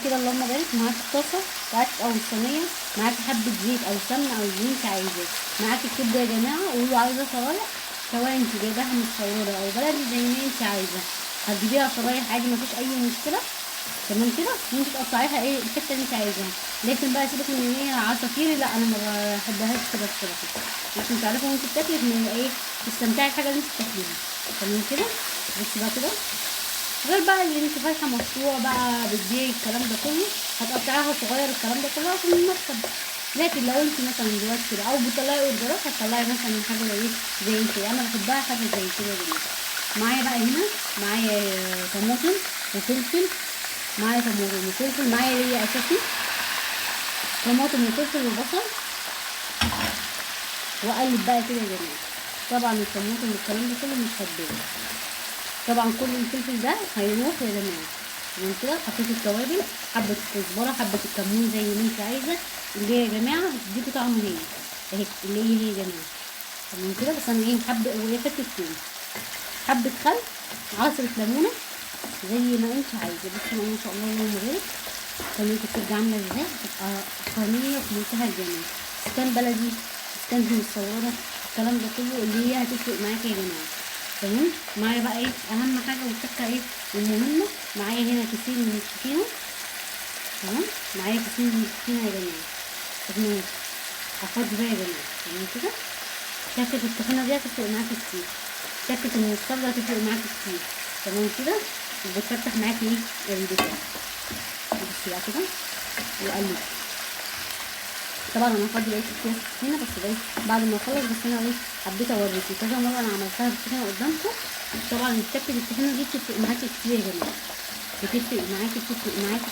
كده اللهم بارك. معاكي الطاسه بتاعتك او الصينيه، معاكي حبه زيت او سمنه او اللي انت عايزاه. معاكي الكبده يا جماعه، قولوا عايزه شرايح سواء انت جايباها متشوره او بلدي زي ما انت عايزه، هتجيبيها شرايح عادي مفيش اي مشكله. تمام كده، وانت تقطعيها ايه الحته اللي انت عايزاها. لكن بقى سيبك من ان هي عصافير، لا انا ما بحبهاش كده بصراحه، عشان تعرفي وانت بتاكلي ان هي ايه، تستمتعي الحاجه اللي انت بتاكليها. تمام كده. بصي بقى كده، غير بقى اللي انت فاتحه مشروع بقى بتبيعي الكلام ده كله، هتقطعيها صغير الكلام ده كله عشان المكسب. لكن لو انت مثلا دلوقتي كده او بتطلعي اوردرات، هتطلعي مثلا حاجه زي ايه، زي انت، انا بحبها حاجه زي كده جدا. معايا بقى هنا، معايا طماطم وفلفل، معايا طماطم وفلفل، معايا ليا اساسي طماطم وفلفل وبصل، واقلب بقى كده يا جماعه. طبعا الطماطم والكلام ده كله مش هتبان، طبعا كل الفلفل ده هيروح يا جماعه. تمام كده، حطيت التوابل، حبه الكزبره، حبه الكمون زي ما انت عايزه، اللي هي يا جماعه هتديكوا طعم هي اهي، اللي هي يا جماعه. تمام كده. بس انا ايه، حبه وهي حته توم، حبه خل، عصره ليمونه زي ما انت عايزه. بصي ما شاء الله اللهم بارك. صينيه الكبده عامله ازاي، بتبقى صينيه في منتهى الجمال، اذا كان بلدي اذا كان متصوره، الكلام ده كله اللي هي هتفرق معاكي يا جماعه. تمام. معايا بقى ايه اهم حاجه والتكه ايه المهمه، معايا هنا كيسين من الطحينه. تمام، معايا كيسين من الطحينه يا جماعه. تمام، هفضي بقى يا جماعه. تمام كده، شكه الطحينه دي هتفرق معاكي كتير، شكه المستردة هتفرق معاكي كتير. تمام كده، بتفتح معاكي ايه البتاع. بصي بقى كده وقلبي. طبعا انا هفضي بقيه اكياس الطحينه بس ده بعد ما اخلص، بس انا ايه حبيت اوريكي كذا مره انا عملتها بالطحينه قدامكم. طبعا شكل الطحينه دي بتفرق معاكي كتير يا جماعه، بتفرق معاكي